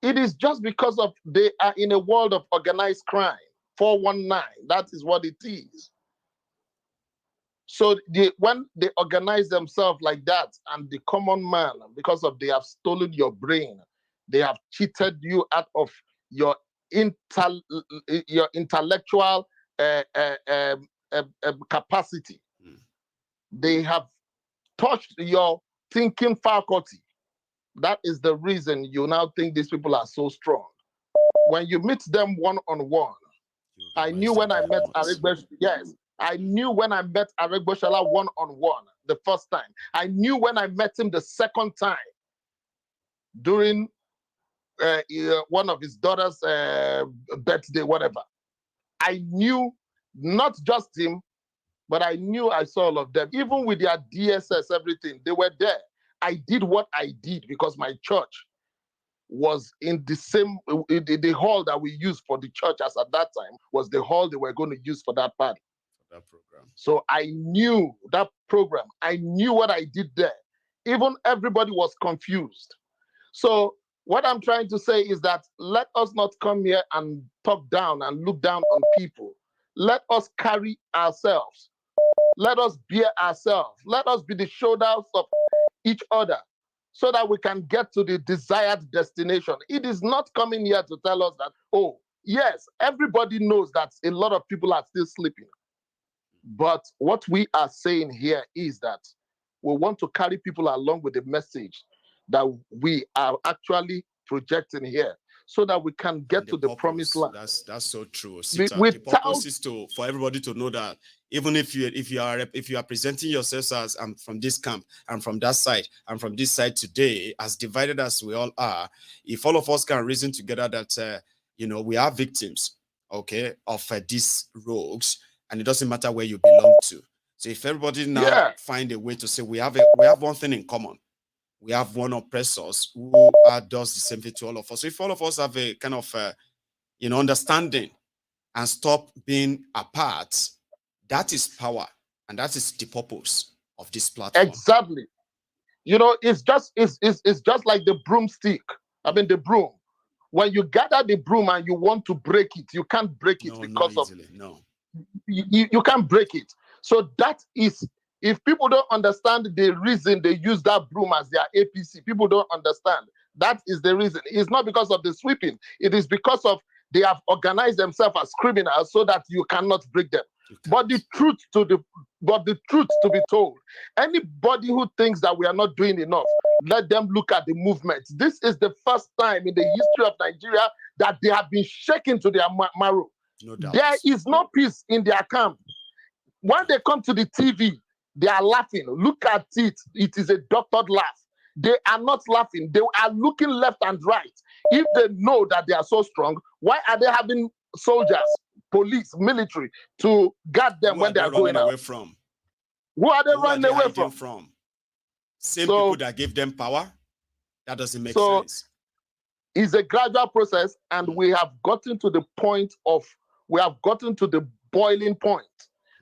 It is just because of they are in a world of organized crime. 419. That is what it is. So when they organize themselves like that, and the common man, because of they have stolen your brain, they have cheated you out of your your intellectual capacity. They have touched your thinking faculty. That is the reason you now think these people are so strong. When you meet them one on one, I knew when I met Aregbesh. Yes, I knew when I met Aregbesola one on one the first time. I knew when I met him the second time during one of his daughter's birthday, whatever. I knew not just him, but I knew I saw all of them, even with their DSS, everything. They were there. I did what I did because my church was in the same, the hall that we used for the church as at that time was the hall they were going to use for that party. For that program. So I knew that program. I knew what I did there. Even everybody was confused. So what I'm trying to say is that let us not come here and talk down and look down on people. Let us carry ourselves. Let us bear ourselves. Let us be the shoulders of each other so that we can get to the desired destination. It is not coming here to tell us that, oh, yes, everybody knows that a lot of people are still sleeping. But what we are saying here is that we want to carry people along with the message that we are actually projecting here so that we can get to the promised land. That's so true. The purpose is for everybody to know that even if you are presenting yourselves as I'm from this camp, I'm from that side, I'm from this side today, as divided as we all are, if all of us can reason together that we are victims, okay, of these rogues, and it doesn't matter where you belong to. So if everybody now find a way to say we have one thing in common. We have one oppressors who does the same thing to all of us. So if all of us have a kind of, understanding and stop being apart, that is power. And that is the purpose of this platform. Exactly. It's just like the broomstick. I mean, the broom. When you gather the broom and you want to break it, you can't break it because of... No. You can't break it. So that is... If people don't understand the reason they use that broom as their APC, people don't understand. That is the reason. It's not because of the sweeping. It is because of they have organized themselves as criminals so that you cannot break them. But the truth to be told, anybody who thinks that we are not doing enough, let them look at the movement. This is the first time in the history of Nigeria that they have been shaken to their marrow. No doubt. There is no peace in their camp. When they come to the TV, they are laughing. Look at it. It is a doctored laugh. They are not laughing. They are looking left and right. If they know that they are so strong, why are they having soldiers, police, military to guard them when they are going away out? From? Who are they running away from? Same people that gave them power? That doesn't make sense. It's a gradual process, and we have gotten to the boiling point.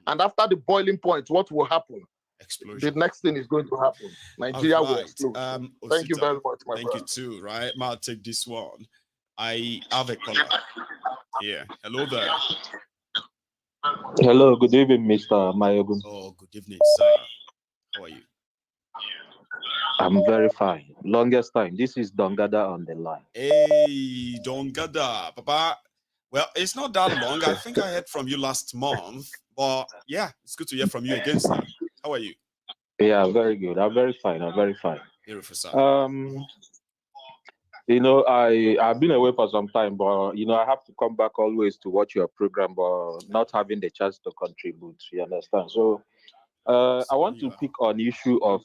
And after the boiling point, what will happen? Explosion. The next thing is going to happen. Nigeria will explode. Thank you very much, my Thank you too, right? I'll take this one. I have a caller here. Hello there. Hello, good evening, Mr. Mayogun. Oh, good evening, sir. How are you? I'm very fine. Longest time. This is Dongada on the line. Hey, Dongada, Papa. Well, it's not that long. I think I heard from you last month, but yeah, it's good to hear from you again, sir. How are you? Yeah, very good. I'm very fine. Beautiful, sir. I've been away for some time, but I have to come back always to watch your program, but not having the chance to contribute. You understand? So, I want to pick on the issue of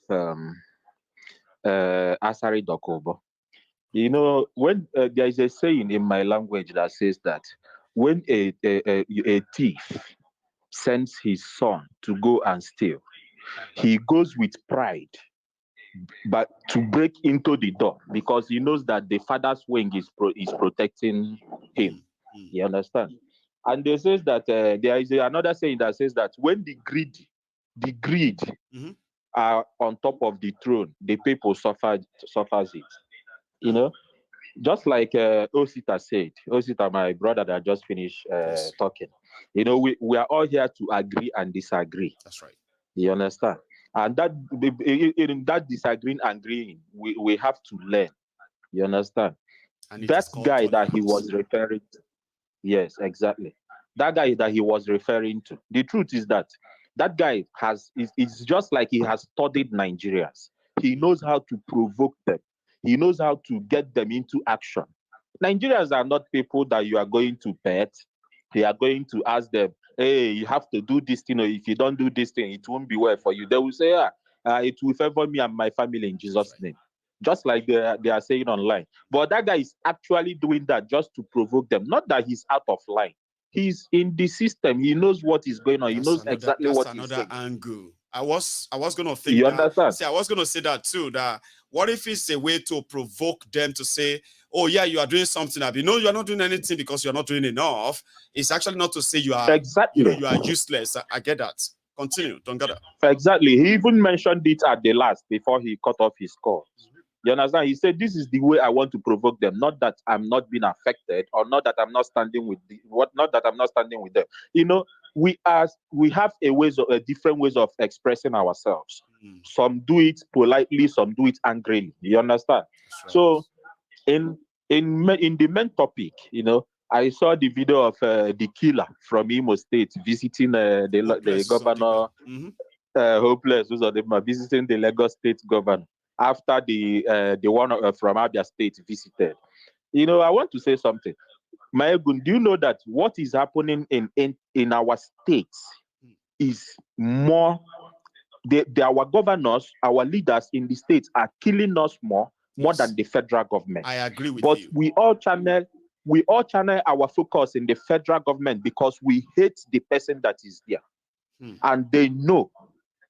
Asari Dokobo. When there is a saying in my language that says that when a thief sends his son to go and steal, he goes with pride, but to break into the door because he knows that the father's wing is protecting him. You understand? And they says that there is another saying that says that when the greed are on top of the throne, the people suffers it. just like Osita said, Osita, my brother that just finished Yes. talking, you know, we are all here to agree and disagree. That's right. You understand? And that in that disagreeing and agreeing, we have to learn. You understand? And it That is called guy that he tolerance. was referring to, yes, exactly. That guy that he was referring to. The truth is that that guy it's just like he has studied Nigerians. He knows how to provoke them. He knows how to get them into action. Nigerians are not people that you are going to pet. They are going to ask them, hey, you have to do this thing, or if you don't do this thing, it won't be well for you. They will say, it will favor me and my family in Jesus' right. name. Just like they are saying online. But that guy is actually doing that just to provoke them. Not that he's out of line. He's in the system. He knows what is going on. He knows exactly what he's saying. Angle. I was gonna think You that. understand? See, I was gonna say that too. That what if it's a way to provoke them to say, "Oh yeah, you are doing something. You know, you are not doing anything because you are not doing enough." It's actually not to say you are, exactly. you are useless. I get that. Continue, Dongada. Exactly. He even mentioned it at the last before he cut off his call. You understand? He said, "This is the way I want to provoke them. Not that I'm not being affected, or not that I'm not standing with not that I'm not standing with them. You know, we have different ways of expressing ourselves. Some do it politely, some do it angrily. You understand? Right. So, in the main topic, you know, I saw the video of the killer from Imo State visiting the governor. Hopeless, those are them visiting the Lagos State governor after the one from Abia State visited. You know, I want to say something. Maegun, do you know that what is happening in our states is more? Our governors, our leaders in the states are killing us more than the federal government. I agree with but you. we all channel our focus in the federal government because we hate the person that is there, and they know.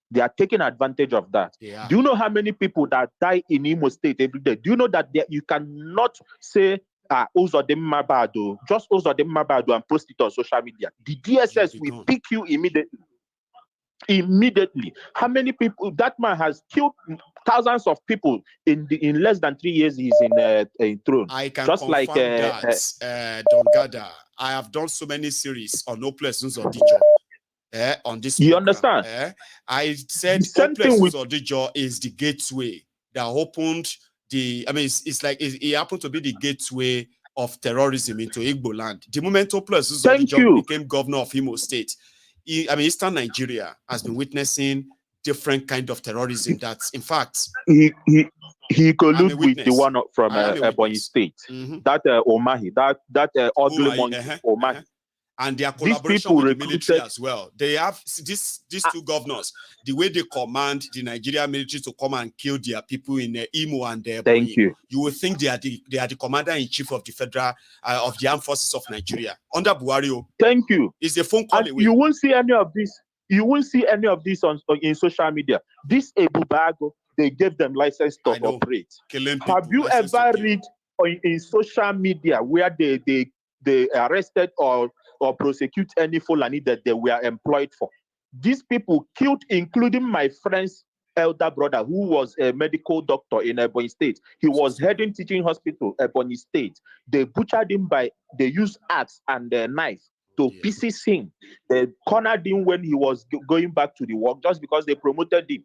They are taking advantage of that. Yeah. Do you know how many people that die in Imo State every day? Do you know that you cannot say, Ozodem Mabado, just Ozodem Mabado and post it on social media? The DSS will pick you immediately. Immediately. How many people? That man has killed thousands of people in less than 3 years he's in throne. I can just confirm like that, Dongada. I have done so many series on Hopeless or Dijo. On this you program. understand? I said the same thing with Odijo is the gateway that opened it's like it happened to be the gateway of terrorism into Igbo land. The moment Hopeless Odijo became governor of Imo State, Eastern Nigeria has been witnessing different kind of terrorism. That's in fact he colluded with the one from Ebonyi State. That Omahi, that ugly monkey Omahi. And their collaboration with the military as well. They have these two governors, the way they command the Nigerian military to come and kill their people in Imo and Thank you. You will think they are the commander-in-chief of the federal of the armed forces of Nigeria under Buhari. Thank you. It's a phone call away. You won't see any of this. You won't see any of this in social media. This Ebubago, they gave them license to operate. Have you ever read in social media where they arrested or prosecute any Fulani that they were employed for? These people killed, including my friend's elder brother, who was a medical doctor in Ebonyi State. He was heading teaching hospital, Ebonyi State. They butchered him they used axe and a knife to pieces him. They cornered him when he was going back to the work just because they promoted him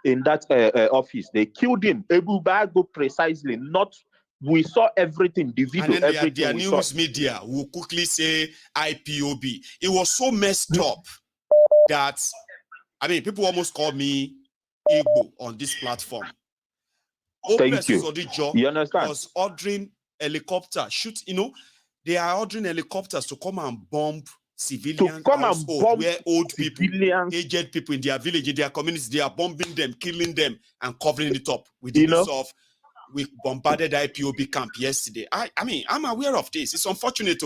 in that office. They killed him. Ebubago precisely, not. We saw everything, the video, and then everything. Their news media will quickly say IPOB. It was so messed up that people almost call me Igbo on this platform. Thank you. You understand? Was ordering helicopter shoot. They are ordering helicopters to come and bomb civilians, where old people, aged people in their village, in their communities, they are bombing them, killing them, and covering it up with the news of we bombarded IPOB camp yesterday. I'm aware of this. It's unfortunate.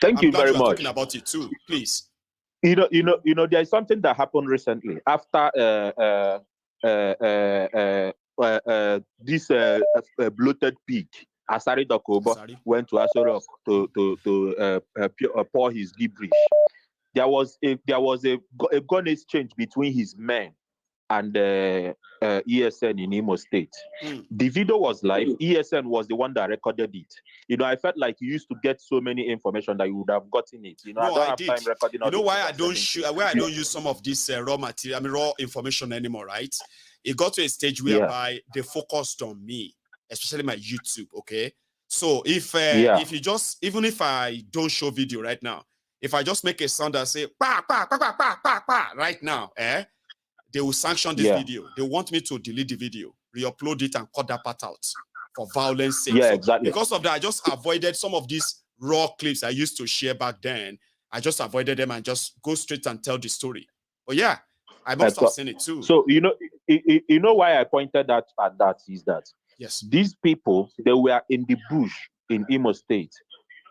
Thank you very much. Talking about it too, please. You know, there is something that happened recently after this bloated pig, Asari Dokobo, went to Asorok to pour his gibberish. There was a gun exchange between his men and ESN in Imo State. The video was live. ESN was the one that recorded it. You know, I felt like you used to get so many information that you would have gotten it. You know, No, I don't I have did. time recording all You know why I things don't and shoot? sending to Why I you. don't use some of this raw material, raw information anymore, right? It got to a stage Yeah. whereby they focused on me, especially my YouTube. Okay, so if you just, even if I don't show video right now, if I just make a sound that say pa pa pa pa pa pa pa right now, they will sanction this video. They want me to delete the video, re-upload it, and cut that part out for violence sake. Yeah, so exactly. Because of that, I just avoided some of these raw clips I used to share back then. I just avoided them and just go straight and tell the story. But yeah, I must have seen it too. So you know why I pointed at that is that these people, they were in the bush in Imo State.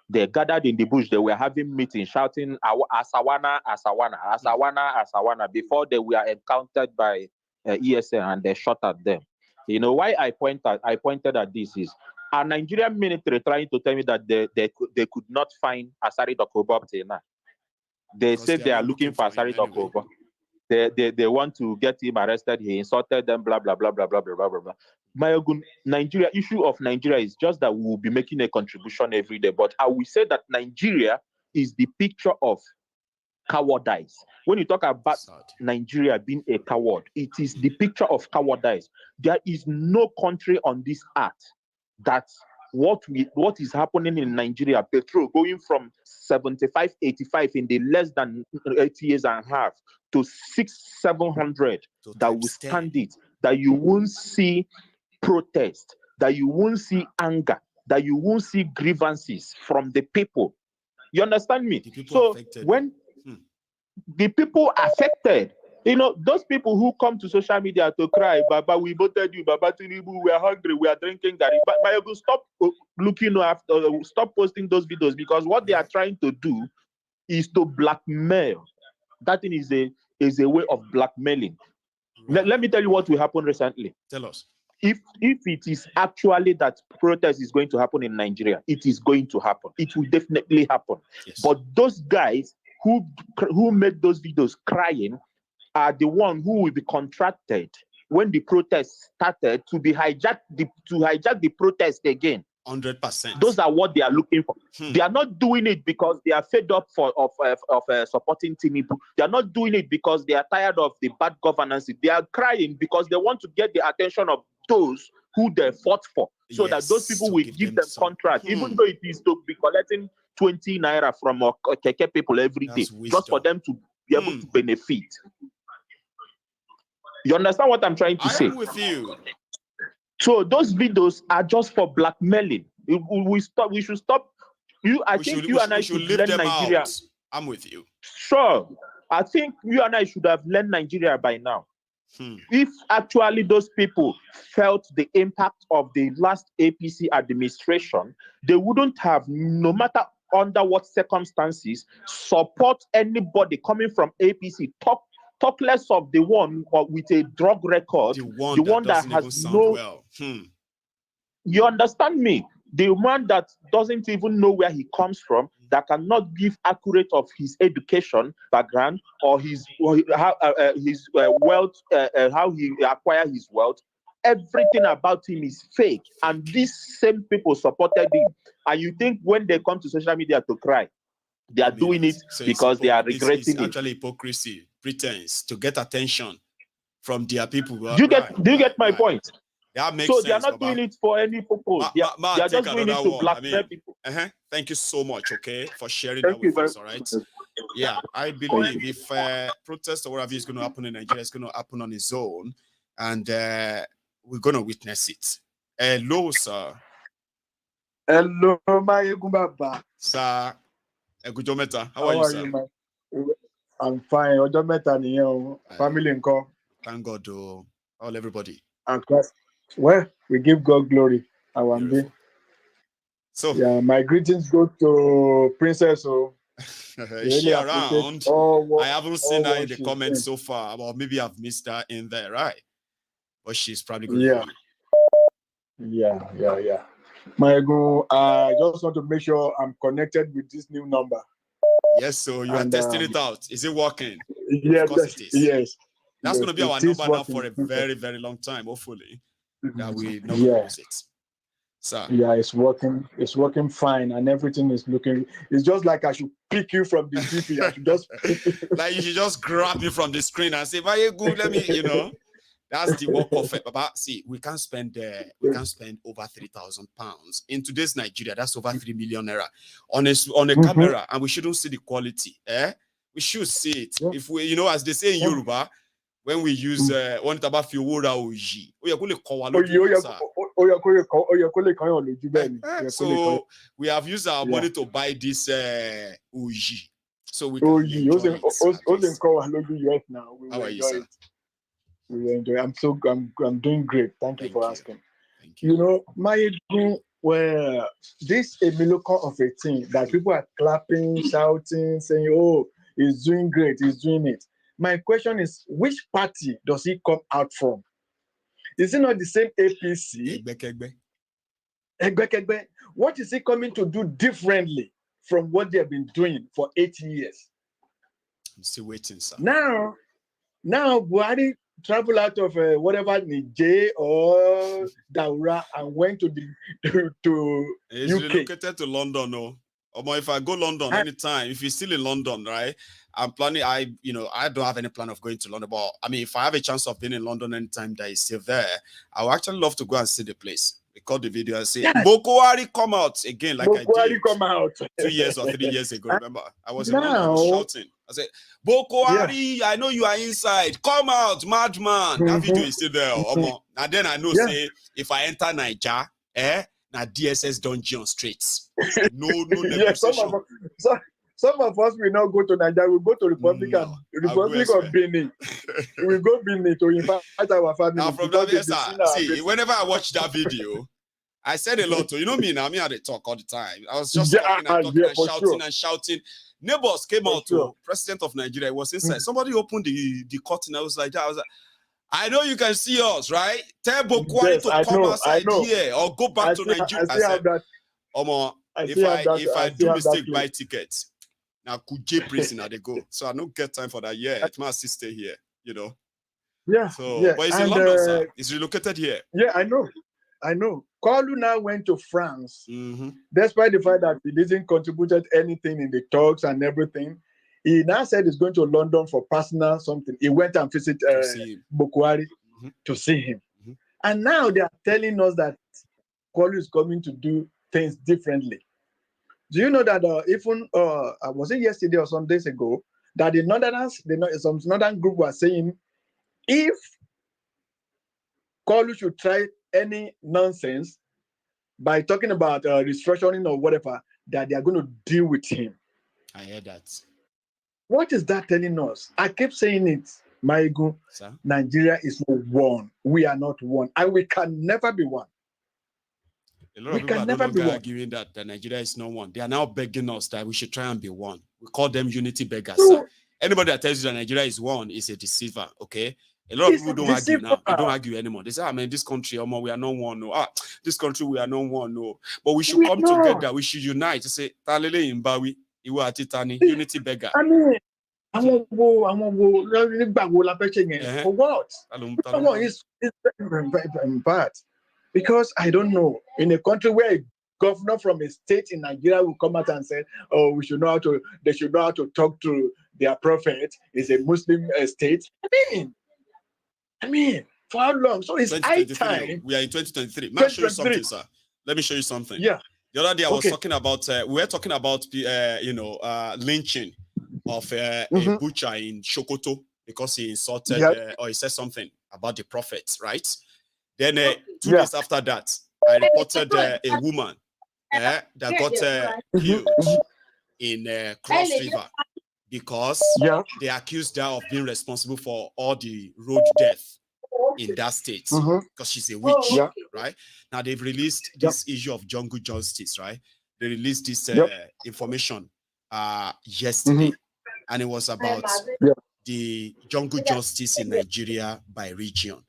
They gathered in the bush. They were having meetings, shouting "Asawana, Asawana, Asawana, Asawana" before they were encountered by ESN and they shot at them. You know why I pointed at this is our Nigerian military trying to tell me that they could not find Asari Dokubo up till now. They say they are looking for Asari Dokubo. They want to get him arrested. He insulted them, blah, blah, blah, blah, blah, blah, blah, blah. My Nigeria, issue of Nigeria is just that we will be making a contribution every day. But I will say that Nigeria is the picture of cowardice. When you talk about Nigeria being a coward, it is the picture of cowardice. There is no country on this earth that what is happening in Nigeria, petrol going from 75, 85 in the less than 8 years and a half to 600-700, that will stand it, that you won't see protest, that you won't see anger, that you won't see grievances from the people. You understand me? So when the people affected, you know, those people who come to social media to cry, Baba, we voted you, Baba Tinubu, we are hungry, we are drinking Gary. But stop looking after, stop posting those videos, because what they are trying to do is to blackmail. That thing is a way of blackmailing. Right. Let me tell you what will happen recently. Tell us. If it is actually that protest is going to happen in Nigeria, it is going to happen. It will definitely happen. Yes. But those guys who made those videos crying are the one who will be contracted when the protest started to hijack the protest again. 100%. Those are what they are looking for. They are not doing it because they are fed up of supporting Tinubu. They are not doing it because they are tired of the bad governance. They are crying because they want to get the attention of those who they fought for, so that those people will give them contract, even though it is to be collecting 20 naira from Keke people every day, just for them to be able to benefit. You understand what I'm trying to say? I am with you. So those videos are just for blackmailing. We should stop. I think you and I should learn Nigeria. Out. I'm with you. Sure. I think you and I should have learned Nigeria by now. If actually those people felt the impact of the last APC administration, they wouldn't have, no matter under what circumstances, support anybody coming from APC. Talk less of the one with a drug record, the one that has no. Well. You understand me? The one that doesn't even know where he comes from, that cannot give accurate of his education background or his wealth, how he acquired his wealth. Everything about him is fake, and these same people supported him. And you think when they come to social media to cry, they are doing it because they are regretting it? It's actually hypocrisy, pretense to get attention from their people. Do you get my point? That makes sense. So they are not doing it for any purpose. They are just doing it to blackmail people. Thank you so much, for sharing that with us. All right. Yeah, I believe if protest or whatever is going to happen in Nigeria, it's going to happen on its own, and we're going to witness it. Hello, sir. Hello, my Baba. Sir, Egujometa. How are you, sir? I'm fine. Ojometa niyo. Family nko. Thank God, all everybody. And class. Well, we give God glory. So yeah, my greetings go to Princess. Is she around? I haven't seen her in the comments so far, but maybe I've missed her in there, right? But she's probably going to Yeah. I just want to make sure I'm connected with this new number. Yes, so you are testing it out. Is it working? Yes, of course it is. Yes. That's going to be our it is number now working. for a very, very long time, hopefully, that we not Yeah. lose it. So Yeah, it's working. It's working fine, and everything is looking. It's just like I should pick you from the DP. I should just pick you. like you should just grab me from the screen and say, "Very good, let me," you know. That's the work of it. But see, we can't spend over 3,000 pounds in today's Nigeria. That's over 3 million naira on a camera, and we shouldn't see the quality. We should see it. Yeah. If we, as they say in Yoruba, when we use one about so we have used our money to buy this Uji, so we can enjoy it. Now. How are you, sir? We will enjoy. I'm doing great. Thank you for asking. Thank you. My well, this a miracle of a thing that people are clapping, shouting, saying, "Oh, he's doing great, he's doing it." My question is, which party does he come out from? Is it not the same APC? What is he coming to do differently from what they have been doing for 8 years? I'm still waiting, sir. Now Buhari travel out of whatever Niger or Daura and went to He's UK. relocated to London, no. Or if I go London anytime, if he's still in London, right? I'm planning. I don't have any plan of going to London, but I mean, if I have a chance of being in London anytime that he's still there, I would actually love to go and see the place. Record the video and say, Bokwari come out again, like I did come out 2 years or 3 years ago. Remember, I was in London, I was shouting. I said, Bokwari, I know you are inside. Come out, madman. That video is still there. And then I know, say, if I enter Niger, now DSS dungeon streets. No negotiation. Some of us will not go to Nigeria. We go to Republic of Benin. We go Benin to invite our family. Now from that, see, whenever I watch that video, I said a lot. You know me now. Me had to talk all the time. I was just talking and shouting. Neighbors came out. President of Nigeria was inside. Somebody opened the curtain. I was like, I know you can see us, right? Tell Bokwari to come outside here or go back to Nigeria. I said, if I do mistake, buy tickets. Now, Kuje prison they go. So I don't get time for that yet. It must stay here, Yeah. So, but it's in London, sir. It's relocated here. Yeah, I know. Kalu now went to France. Despite the fact that he didn't contributed anything in the talks and everything. He now said he's going to London for personal something. He went and visited Bokwari to see him. And now they are telling us that Kalu is coming to do things differently. Do you know that was it yesterday or some days ago, that the Northerners, some Northern group was saying, if Kalu should try any nonsense by talking about restructuring or whatever, that they are going to deal with him. I hear that. What is that telling us? I keep saying it, Maigu. Nigeria is not one. We are not one, and we can never be one. A lot of people are no longer arguing that Nigeria is not one. They are now begging us that we should try and be one. We call them unity beggars. Anybody that tells you that Nigeria is one is a deceiver, okay? A lot of people don't argue now. They don't argue anymore. They say, man, this country, we are not one. No. This country, we are not one. No. But we should come together. We should unite to say, Talele Imbawi, Iwa Atitani, unity beggar. I mean, for what? It's very bad. Because I don't know, in a country where a governor from a state in Nigeria will come out and say, "Oh, they should know how to talk to their prophet." It's a Muslim state. I mean, for how long? So it's high time. We are in 2023. Let me show you something, sir. Let me show you something. Yeah. The other day I was talking about, we were talking about, lynching of a butcher in Sokoto because he insulted or he said something about the prophet, right? Then 2 days after that, I reported a woman that got killed in Cross River because they accused her of being responsible for all the road death in that state because she's a witch, right? Now they've released this issue of jungle justice, right? They released this information yesterday, and it was about the jungle justice in Nigeria by region.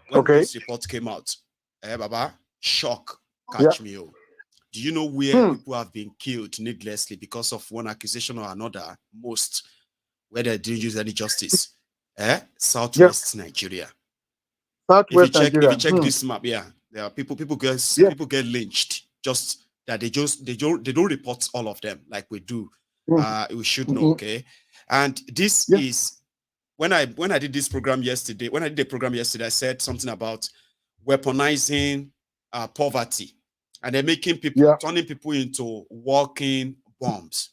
When this report came out, Baba, shock, catch me. Do you know where people have been killed needlessly because of one accusation or another? Most, where they didn't use any justice. Southwest Nigeria. Southwest if Nigeria. you check this map, there are people get lynched just that they don't report all of them like we do. We should know, okay? And this is when I did this program yesterday. When I did the program yesterday, I said something about weaponizing poverty, and they're making people turning people into walking bombs.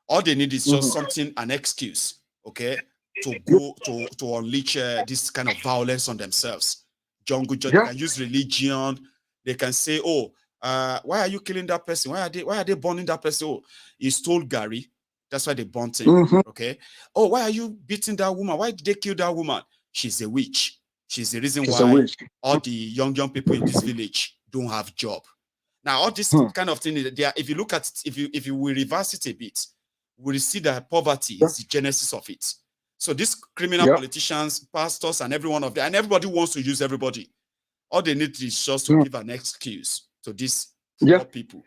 All they need is just something, an excuse, okay, to go to unleash this kind of violence on themselves. Jungle, they can use religion. They can say, "Oh, why are you killing that person? Why are they burning that person? Oh, he stole Gary. That's why they burnt him. Okay. Oh, why are you beating that woman? Why did they kill that woman? She's a witch. She's the reason why all the young people in this village don't have job." Now, all this kind of thing, if you look at it, if you will reverse it a bit, we'll see that poverty is the genesis of it. So these criminal politicians, pastors, and every one of them, and everybody wants to use everybody. All they need is just to give an excuse to these poor people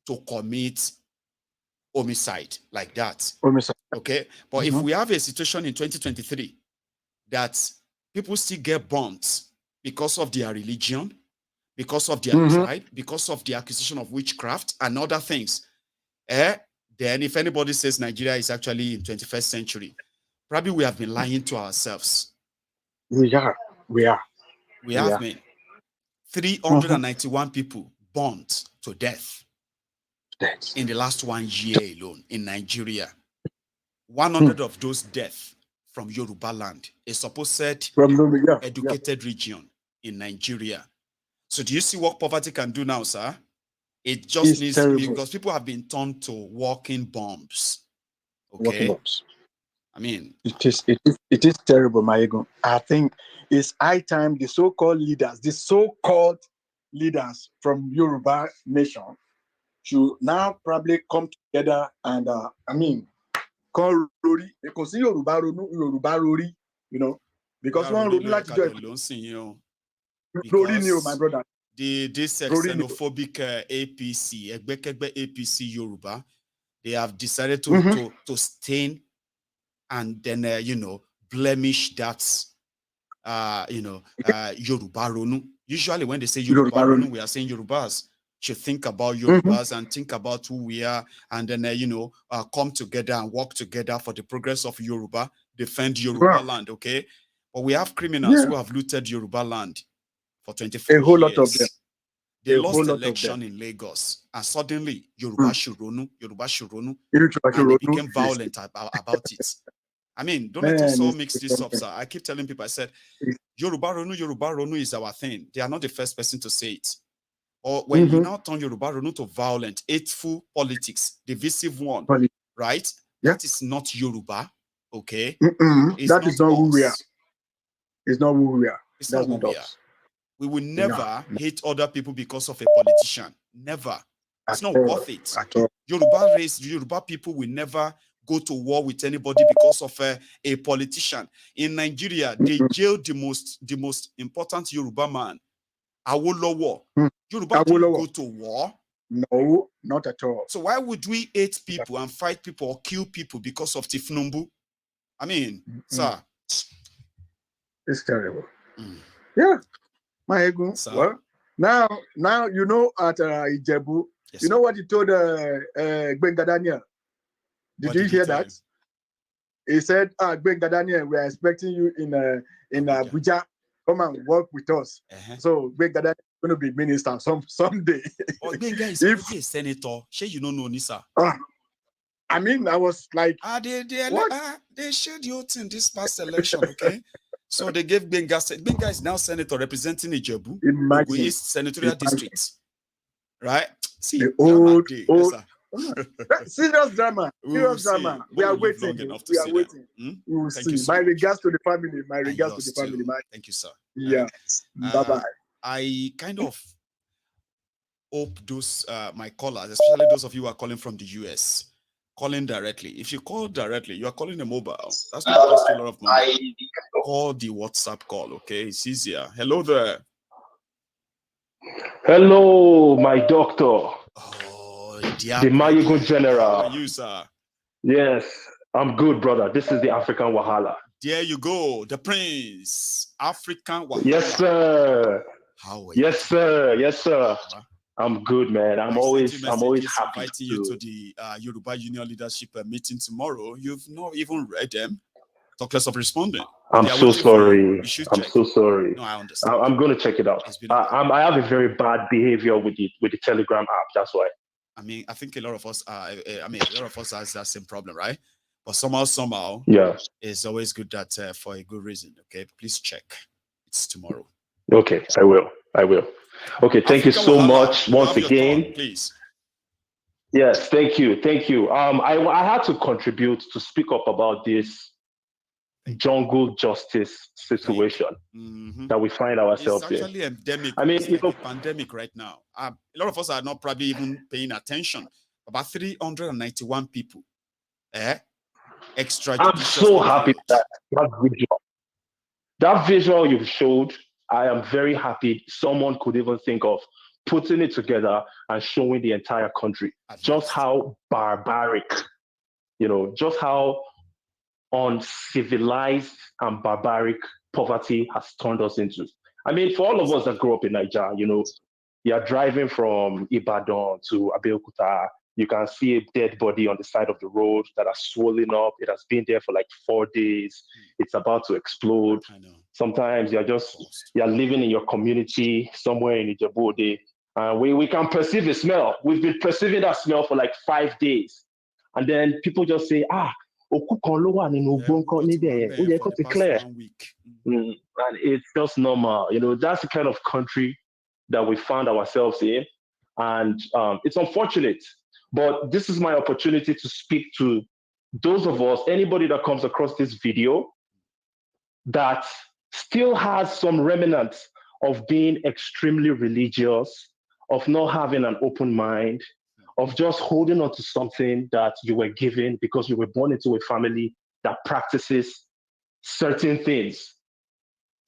to commit homicide like that. Okay, but if we have a situation in 2023 that people still get burnt because of their religion, because of their tribe, because of the acquisition of witchcraft and other things, then if anybody says Nigeria is actually in 21st century, probably we have been lying to ourselves. We have been 391 people burnt to death in the last 1 year alone in Nigeria. 100 of those deaths from Yoruba land, a supposed educated region in Nigeria. So do you see what poverty can do now, sir? It just needs to be, because people have been turned to walking bombs. Okay. Walking bombs. I mean, it is terrible, Mayegun. I think it's high time the so-called leaders from Yoruba nation should now probably come together and call Rori. They can see Yoruba Rori, because one Rori like to join. Rori, my brother. This xenophobic APC, APC Yoruba, they have decided to stain and then blemish that Yoruba Ronu. Usually when they say Yoruba Ronu, we are saying Yorubas should think about Yorubas and think about who we are, and then come together and work together for the progress of Yoruba, defend Yoruba land. Okay, but we have criminals who have looted Yoruba land for 24 years. Lot of them. They lost election in Lagos, and suddenly Yoruba Shuronu, and they became violent about it. I mean, don't let us all mix this up, sir. I keep telling people, I said, Yoruba Ronu is our thing. They are not the first person to say it. Or when you now turn Yoruba Ronu to violent, hateful politics, divisive one, right? That is not Yoruba, okay? That is not who we are. It's not who we are. It's not who we are. We will never hate other people because of a politician. Never. It's not worth it. Yoruba people will never go to war with anybody because of a politician. In Nigeria, they jailed the most important Yoruba man, Awolowo. Yoruba didn't go to war. No, not at all. So why would we hate people and fight people or kill people because of Tifnumbu? I mean, sir. It's terrible. Yeah. Well, now at Ijebu, you know what he told Gbenga Daniel? Did you hear that? He said, Gbenga Daniel, we are expecting you in Abuja. Come and work with us. So Gbenga Daniel is going to be minister someday. Oh, Gbenga is already a senator. Sure, you don't know Nisa. I mean, I was like, they shared your thing this past election, okay? So they gave Gbenga is now senator representing Ijebu, Ogun East Senatorial District. Right? See, the old serious drama. We are waiting. We are waiting. We will see. My regards to the family. Thank you, sir. Yeah. Bye-bye. I kind of hope those my callers, especially those of you who are calling from the US, calling directly. If you call directly, you are calling a mobile. That's not cost you a lot of money. Call the WhatsApp call, okay? It's easier. Hello there. Hello, my doctor. Oh, the Mayegun General. How are you, sir? Yes, I'm good, brother. This is the African Wahala. There you go. The Prince. African Wahala. Yes, sir. How are Yes, sir. Yes, sir. I'm good, man. I'm always happy inviting you to the Yoruba Union Leadership Meeting tomorrow. You've not even read them. Talk less of responding. I'm so sorry. I'm check. so sorry. No, I understand. I'm going to check it out. I have a very bad behavior with the Telegram app. That's why. I mean, I think a lot of us has that same problem, right? But somehow, yeah, it's always good that for a good reason. Okay, please check. It's tomorrow. Okay, I will. Okay, thank you so much once again. Turn, please. Yes, thank you. I had to contribute to speak up about this jungle justice situation that we find ourselves in. It's actually endemic. I mean, it's like a pandemic right now. A lot of us are not probably even paying attention. About 391 people. Extra. I'm so happy with that visual. That visual you've showed, I am very happy someone could even think of putting it together and showing the entire country just how barbaric, just how uncivilized and barbaric poverty has turned us into. I mean, for all of us that grew up in Nigeria, you're driving from Ibadan to Abeokuta, you can see a dead body on the side of the road that has swollen up. It has been there for like 4 days. It's about to explode. Sometimes you're living in your community somewhere in Ijebu-Ode, and we can perceive the smell. We've been perceiving that smell for like 5 days. And then people just say, and it's just normal. That's the kind of country that we found ourselves in. And it's unfortunate. But this is my opportunity to speak to those of us, anybody that comes across this video that still has some remnants of being extremely religious, of not having an open mind, of just holding on to something that you were given because you were born into a family that practices certain things.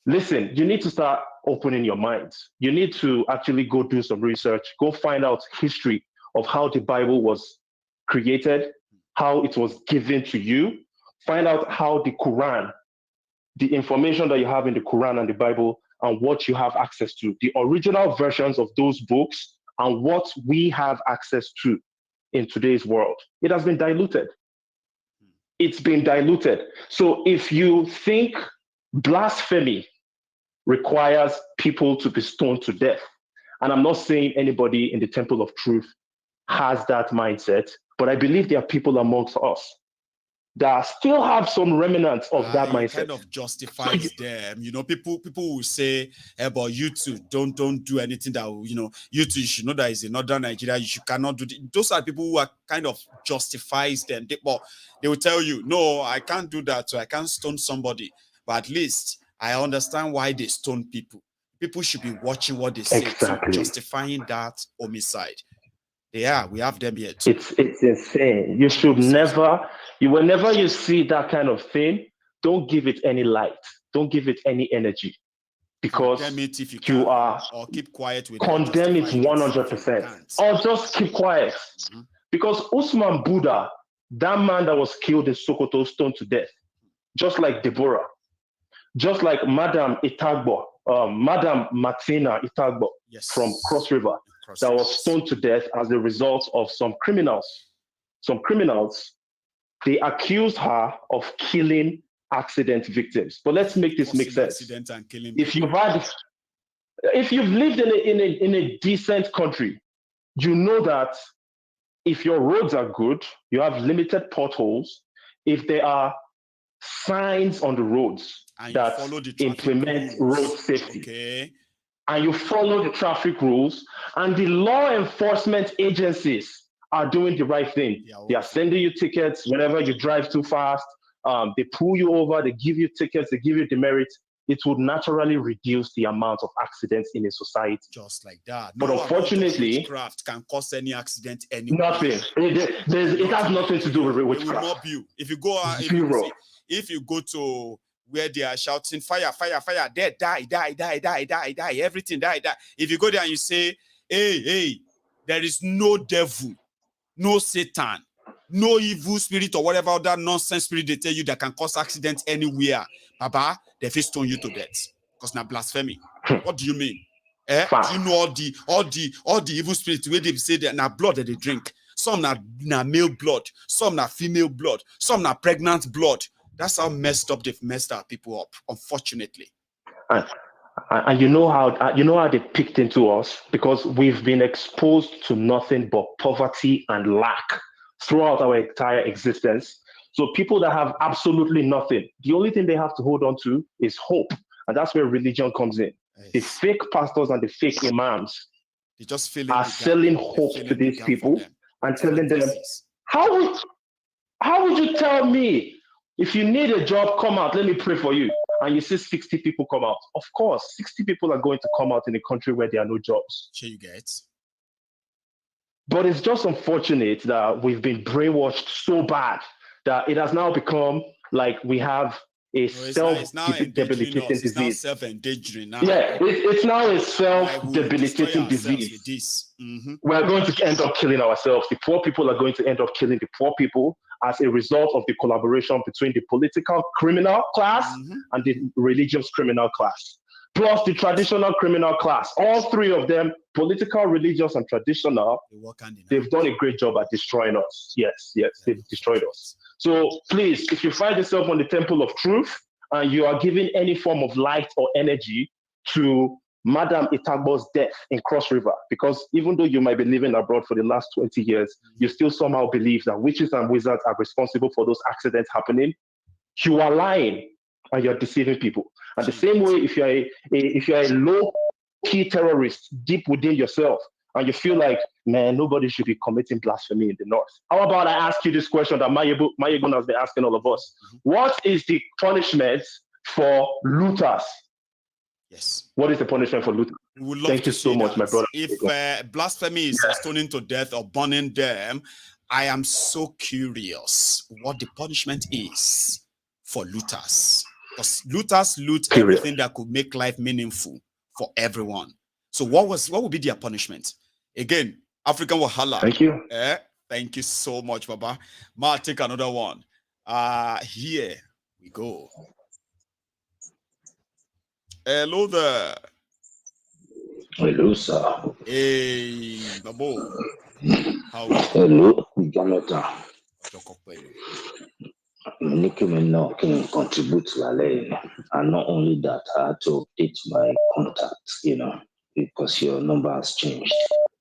Listen, you need to start opening your minds. You need to actually go do some research, go find out history of how the Bible was created, how it was given to you, find out how the Quran, the information that you have in the Quran and the Bible, and what you have access to, the original versions of those books, and what we have access to in today's world. It has been diluted. It's been diluted. So if you think blasphemy requires people to be stoned to death, and I'm not saying anybody in the Temple of Truth has that mindset, but I believe there are people amongst us that still have some remnants of that mindset. Kind of justifies them. People will say, hey, but you two don't do anything that you two, you should know that is in northern Nigeria, you cannot do it. Those are people who are kind of justifies them. They will tell you, no, I can't do that, so I can't stone somebody. But at least I understand why they stone people. People should be watching what they say, exactly. To justifying that homicide. Yeah, we have them here too. It's insane. You should never, whenever you see that kind of thing, don't give it any light. Don't give it any energy. Because condemn it if you can, are, or keep quiet with condemn it 100%. Or just keep quiet. Because Usman Buddha, that man that was killed in Sokoto, stoned to death, just like Deborah, just like Madam Itagbo, Madam Martina Itagbo from Cross River, that was stoned to death as a result of some criminals. Some criminals, they accused her of killing accident victims. But let's make this make sense. If you've lived in a decent country, you know that if your roads are good, you have limited potholes, if there are signs on the roads that implement road safety, and you follow the traffic rules, and the law enforcement agencies are doing the right thing. They are sending you tickets whenever you drive too fast. They pull you over, they give you tickets, they give you demerits. It would naturally reduce the amount of accidents in a society. Just like that. But unfortunately, witchcraft can cause any accident anywhere. Nothing. It has nothing to do with witchcraft. It will mob you. If you go, if you go to where they are shouting fire, fire, fire, dead, die, everything die. If you go there and you say, hey, there is no devil, no Satan, No evil spirit or whatever other nonsense spirit they tell you that can cause accidents anywhere. Baba, they face stone you to death. Because now blasphemy. What do you mean? Do you know all the evil spirits where they say that now blood that they drink? Some na male blood, some na female blood, some na pregnant blood. That's how messed up they've messed our people up, unfortunately. And you know how they picked into us, because we've been exposed to nothing but poverty and lack throughout our entire existence. So people that have absolutely nothing, the only thing they have to hold on to is hope, and that's where religion comes in. Yes. The fake pastors and the fake imams are selling hope to these people and telling them, how would you tell me, if you need a job, come out, let me pray for you? And you see 60 people come out. Of course, 60 people are going to come out in a country where there are no jobs. Sure you get. But it's just unfortunate that we've been brainwashed so bad that it has now become like we have a self-debilitating disease. It's now self-endangering now. Yeah, it's now a self-debilitating disease. Mm-hmm. We're going to end up killing ourselves. The poor people are going to end up killing the poor people as a result of the collaboration between the political criminal class and the religious criminal class, plus the traditional criminal class. All three of them, political, religious, and traditional, they've done a great job at destroying us. Yes, they've destroyed us. So please, if you find yourself on the temple of truth and you are giving any form of light or energy to Madam Itagbo's death in Cross River, because even though you might be living abroad for the last 20 years, you still somehow believe that witches and wizards are responsible for those accidents happening, you are lying and you're deceiving people. And the same way, if you're a low-key terrorist deep within yourself, and you feel like, man, nobody should be committing blasphemy in the North. How about I ask you this question that Mayegun has been asking all of us? What is the punishment for looters? Yes. What is the punishment for looters? Thank you so much, my brother. If blasphemy is stoning to death or burning them, I am so curious what the punishment is for looters. Because looters loot everything that could make life meaningful for everyone. So what would be their punishment? Again, African Wahala. Thank you. Thank you so much, Baba. Ma, take another one. Here we go. Hello there. Hello, sir. Hey, Babo. How Hello, Jonathan. Can contribute to and not only that, I had to update my contact, because your number has changed.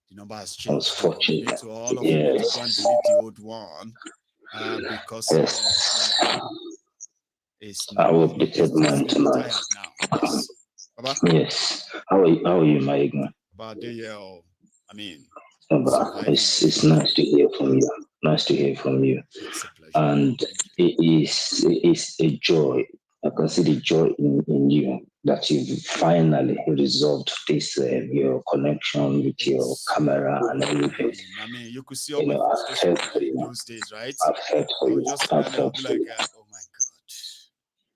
The number has changed. I was fortunate. To all of you need to go and delete the old one, because I updated mine tonight. Yes. Baba? Yes. How are you, my Igman? About the year, I mean, it's nice to hear from you. Nice to hear from you. It's a pleasure. And it's a joy. I can see the joy in you that you finally resolved this your connection with your camera and everything. I mean, you could see all my frustration in those days, right? I've felt for you. I've felt for you. Oh my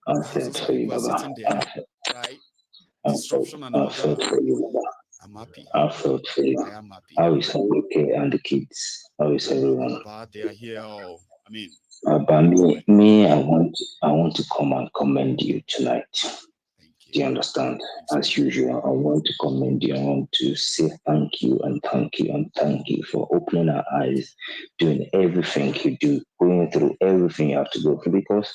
God. I've felt for you, Baba. Right? Disruption and all that. For you, Baba. I'm happy. I felt for you. I am happy. How is okay and the kids? How is everyone? They are here. I mean, but me, I want to come and commend you tonight. Do you understand? As usual, I want to commend you. I want to say thank you and thank you and thank you for opening our eyes, doing everything you do, going through everything you have to go through, because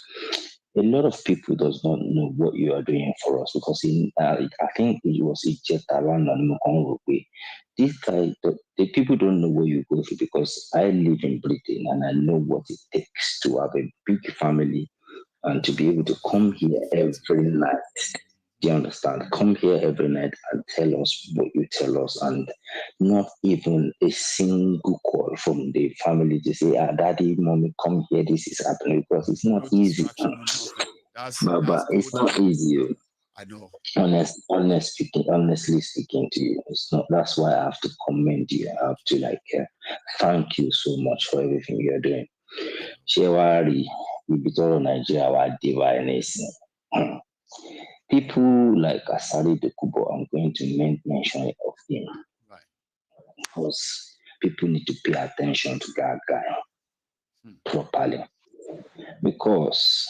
a lot of people does not know what you are doing for us, because I think it was just around this guy, the people don't know what you go through, because I live in Britain and I know what it takes to have a big family and to be able to come here every night. Do you understand? Come here every night and tell us what you tell us, and not even a single call from the family to say, daddy, mommy, come here, this is happening, because it's not easy. But it's not easy. I know. Honestly speaking to you, it's not. That's why I have to commend you. I have to thank you so much for everything you're doing. Shewari, Ibitoro Nigeria, divine. People like Asari Dokubo, I'm going to make mention of him. Right. Because people need to pay attention to that guy. properly. Because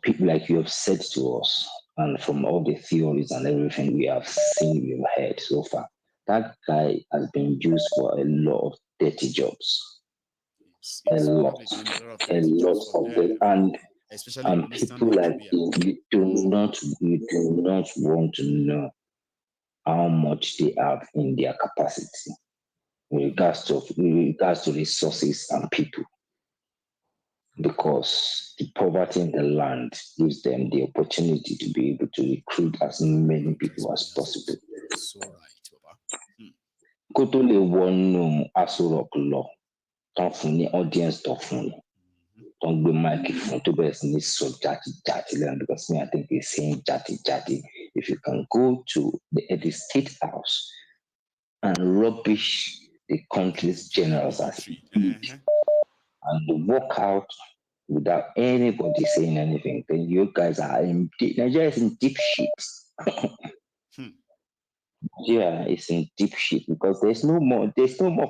people like you have said to us, and from all the theories and everything we have seen, we've heard so far, that guy has been used for a lot of dirty jobs. A lot of it. And people like you do not want to know how much they have in their capacity with regards to resources and people. Because the poverty in the land gives them the opportunity to be able to recruit as many people as possible. So right, Baba. Kó tó lè wọnú Aso Rock lọ, tán fún ní audience tó fún ní, tán gbé mic fún tó bẹ̀rẹ̀ sí ní sọ jàtijàti lẹ́nu, because me I think he's saying jàtijàti. If you can go to the state house and rubbish the country's generals as and walk out without anybody saying anything, then you guys are in Nigeria is in deep shit. Yeah, it's in deep shit because there's no more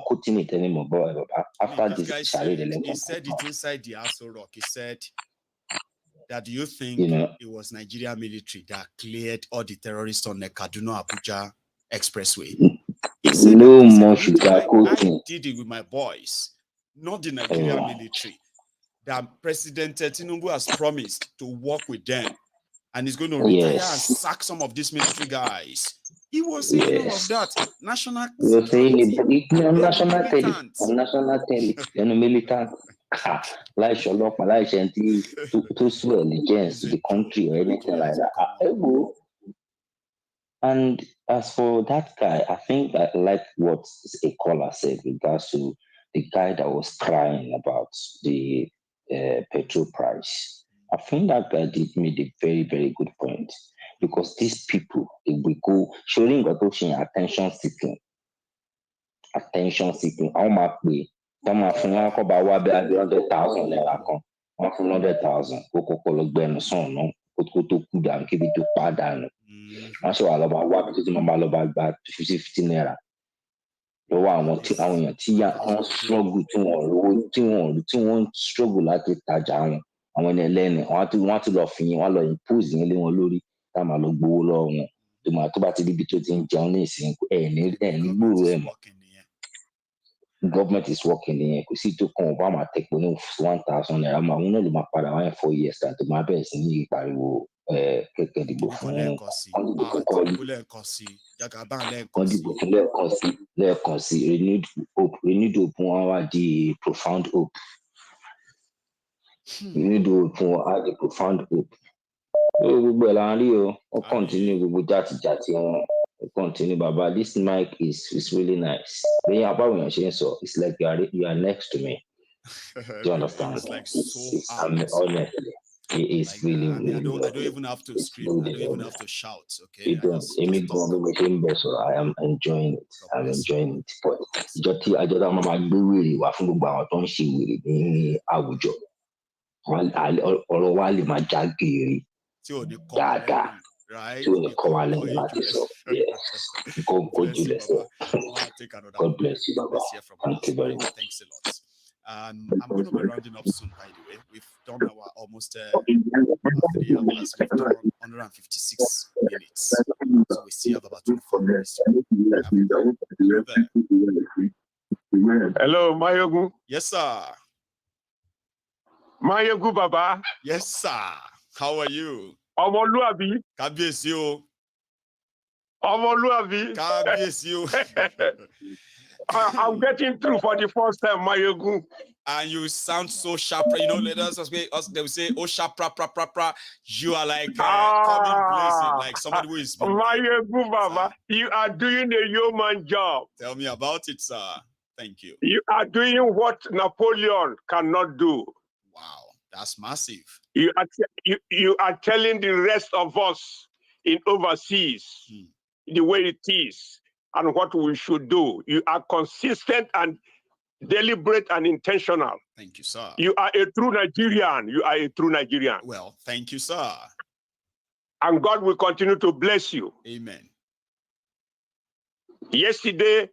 cutting it anymore. But after this, he said it inside the Aso Rock. He said that, do you think it was Nigeria military that cleared all the terrorists on the Kaduna Abuja expressway? He said no that, more I did it with my boys, not the Nigerian military. That President Tinubu has promised to work with them and he's going to retire and sack some of these military guys. He was saying all of that. National security. National militant. Like Sherlock, like to swear allegiance to the country or anything like that. And as for that guy, I think I like what a caller said with regards to the guy that was crying about the petrol price. I think that guy did made a very, very good point because these people, if we go showing attention seeking. How much we come from 100,000 naira kan, 100,000. Keep it to pardon. I saw all about what because my about 50 naira. The one struggle to struggle like it down. And when they learn, want to love you, want to impose in one lorry, time I look long. To my to be between Johnny's and government is working in kò sí tó kan Obama take pé ní 1,000 naira máa wọn náà ló máa padà wáyé 4 years tàbí máa bẹ̀rẹ̀ sí ní ìpariwo kẹ̀kẹ́ ìdìbò fún lẹ́ẹ̀kan sí renewed hope wọn wá di profound hope profound hope gbogbo ẹ̀ là ń rí o wọ́n continue gbogbo jàtijàti wọn. Continue, Baba. This mic is really nice. When you're about it's like you are next to me. Do you understand? It's like honestly, it is really, really. I don't even have to scream. I don't even have to shout. Okay. I am enjoying it. I'm enjoying it. But I just am really right? Yes. God bless you, Baba. God bless you, Baba. Thank you very much. Thanks a lot. I'm going to be rounding up soon, by the way. We've done our almost 3 hours. We've done 156 minutes. So we still have about 24 minutes. Hello, Mayogu. Yes, sir. Mayogu, Baba. Yes, sir. How are you? Omoluabi. Kábíyèsí o. Omoluabi. Kábíyèsí o. I'm getting through for the first time, Mayogu. And you sound so sharp. You know, let us they will say, oh, sharp, pra. You are like coming blazing, like somebody who is. Mayogu, Baba, you are doing a yeoman job. Tell me about it, sir. Thank you. You are doing what Napoleon cannot do. Wow, that's massive. You are telling the rest of us in overseas the way it is and what we should do. You are consistent and deliberate and intentional. Thank you, sir. You are a true Nigerian. You are a true Nigerian. Well, thank you, sir. And God will continue to bless you. Amen. Yesterday,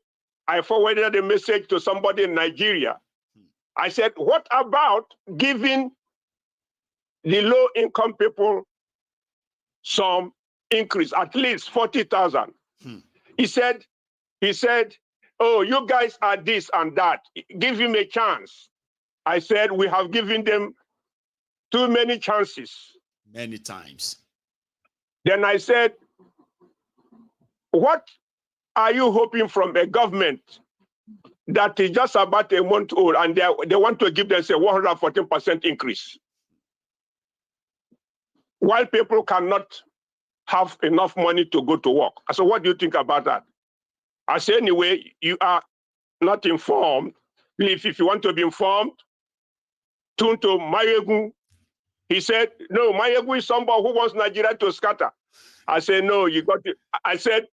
I forwarded a message to somebody in Nigeria I said, what about giving the low-income people some increase, at least 40,000? He said, oh, you guys are this and that. Give him a chance. I said, we have given them too many chances. Many times. Then I said, what are you hoping from a government that is just about a month old and they want to give them, say, 114% increase? While people cannot have enough money to go to work. So what do you think about that? I say, anyway, you are not informed. If you want to be informed, tune to Mayegun. He said, no, Mayegun is somebody who wants Nigeria to scatter. I said, no, you got it. I said,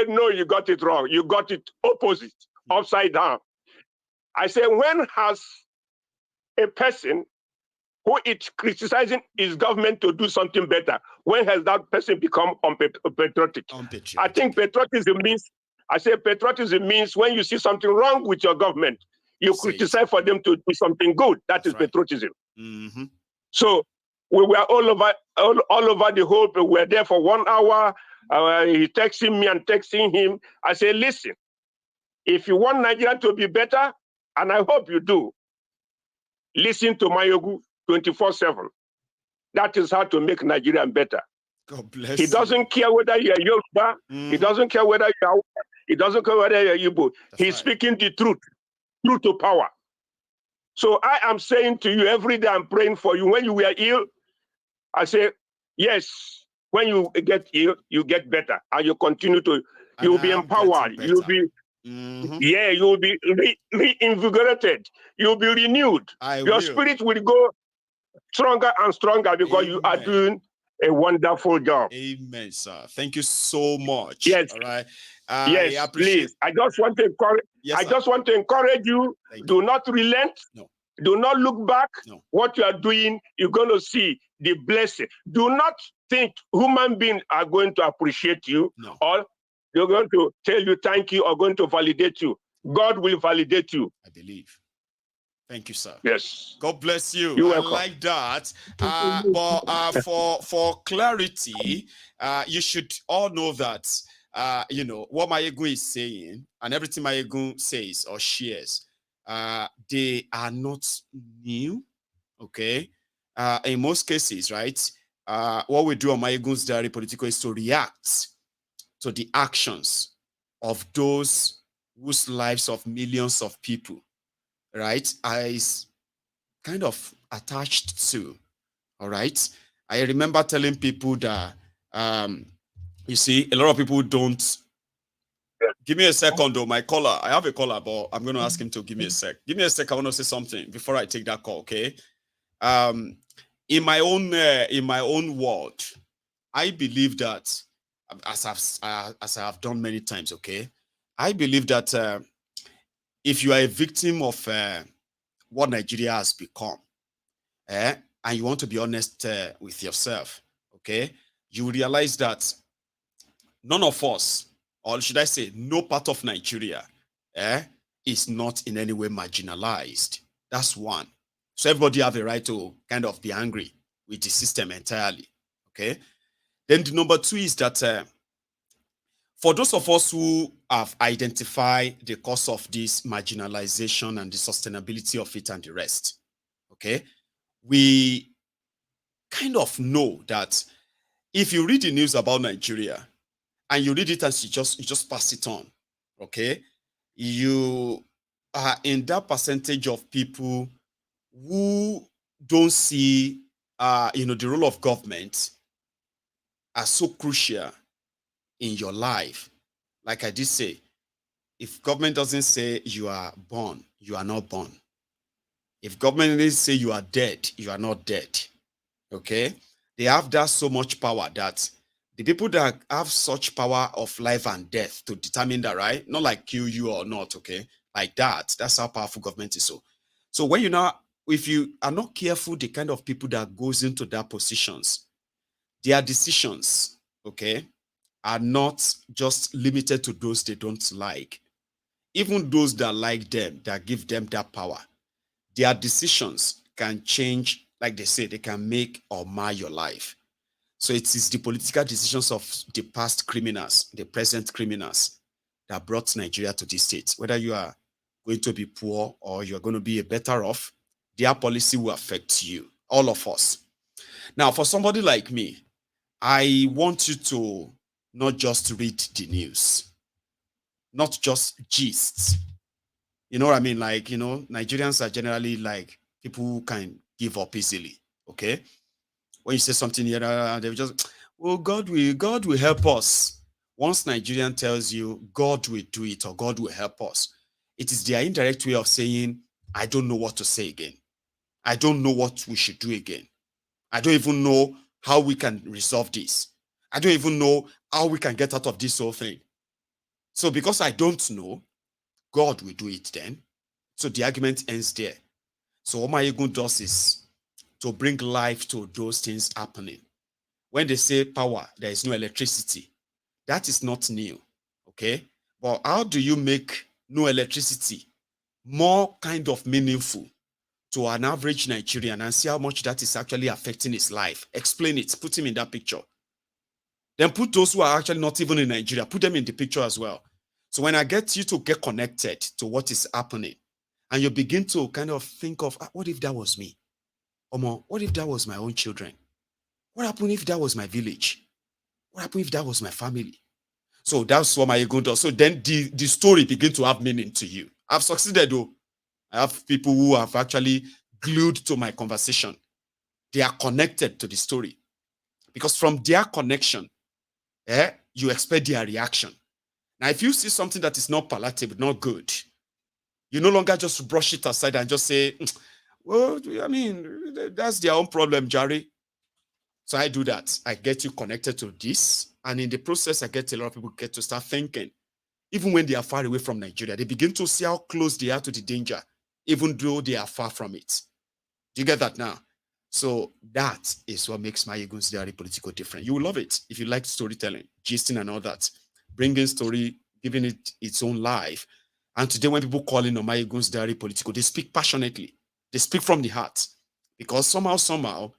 no, you got it wrong. You got it opposite, upside down. I said, when has a person who is criticizing his government to do something better, when has that person become patriotic? I think patriotism means, patriotism means when you see something wrong with your government, you criticize for them to do something good. That is patriotism. Mm-hmm. So we were all over the whole, we were there for 1 hour. He texting me and texting him. I said, listen, if you want Nigeria to be better, and I hope you do, listen to Mayogu 24/7. That is how to make Nigeria better. God bless He doesn't care whether you're Yoruba. He doesn't care whether you're. He doesn't care whether you're Igbo. He's speaking the truth to power. So I am saying to you every day, I'm praying for you. When you were ill, I say, yes. When you get ill, you get better, and you continue to. You'll be empowered. You'll be. Yeah, you'll be reinvigorated. You'll be renewed. Your spirit will go stronger and stronger because you are doing a wonderful job. Amen, sir. Thank you so much. Yes. All right. Yes, I appreciate. please. I just want to encourage. Yes, just want to encourage you. Do not relent. No. Do not look back. No. What you are doing, you're going to see the blessing. Do not think human beings are going to appreciate you, no, or they're going to tell you thank you or going to validate you. God will validate you. I believe. Thank you, sir. Yes. God bless you. You're I welcome. like that. But for clarity, you should all know that what Mayegun is saying and everything Mayegun says or shares, they are not new. Okay. In most cases, right? What we do on Mayegun's Diary Political is to react to the actions of those whose lives of millions of people, right, is kind of attached to. All right. I remember telling people that, you see, a lot of people don't. Give me a second, though. My caller, I have a caller, but I'm going to ask him to give me a sec. Give me a sec. I want to say something before I take that call. Okay. In my own world, I believe that, as I have done many times. Okay, I believe that if you are a victim of what Nigeria has become, and you want to be honest with yourself, okay, you realize that none of us, or should I say, no part of Nigeria, is not in any way marginalized. That's one. So everybody have a right to kind of be angry with the system entirely, okay? Then the number two is that for those of us who have identified the cause of this marginalization and the sustainability of it and the rest, okay, we kind of know that if you read the news about Nigeria and you read it and you just pass it on, okay, you are in that percentage of people who don't see the role of government as so crucial in your life. Like I did say, if government doesn't say you are born, you are not born. If government doesn't say you are dead, you are not dead. Okay? They have that so much power that the people that have such power of life and death to determine that, right? Not like kill you or not, okay? Like that. That's how powerful government is. So when if you are not careful, the kind of people that goes into that positions, their decisions, okay, are not just limited to those they don't like. Even those that like them, that give them that power, their decisions can change, like they say, they can make or mar your life. So it is the political decisions of the past criminals, the present criminals, that brought Nigeria to this state. Whether you are going to be poor or you're going to be a better off, their policy will affect you, all of us. Now, for somebody like me, I want you to not just read the news, not just gists. You know what I mean? Like, Nigerians are generally like people who can give up easily. Okay. When you say something here, they'll just, well, God will help us. Once Nigerian tells you God will do it or God will help us, it is their indirect way of saying, I don't know what to say again. I don't know what we should do again. I don't even know how we can resolve this. I don't even know how we can get out of this whole thing. So because I don't know, God will do it then. So the argument ends there. So what my ego does is to bring life to those things happening. When they say power, there is no electricity. That is not new, okay? But how do you make no electricity more kind of meaningful to an average Nigerian and see how much that is actually affecting his life? Explain it, put him in that picture. Then put those who are actually not even in Nigeria, put them in the picture as well. So when I get you to get connected to what is happening, and you begin to kind of think of, what if that was me? Omo, what if that was my own children? What happened if that was my village? What happened if that was my family? So that's what my ego does. So then the story begins to have meaning to you. I've succeeded though. I have people who have actually glued to my conversation. They are connected to the story. Because from their connection, you expect their reaction. Now, if you see something that is not palatable, not good, you no longer just brush it aside and just say, well, I mean, that's their own problem, Jerry. So I do that. I get you connected to this. And in the process, I get a lot of people get to start thinking. Even when they are far away from Nigeria, they begin to see how close they are to the danger, even though they are far from it. Do you get that now? So that is what makes my Egun's Diary Political different. You will love it if you like storytelling, gisting and all that. Bringing story, giving it its own life. And today when people call in on my Egun's Diary Political, they speak passionately. They speak from the heart. Because somehow,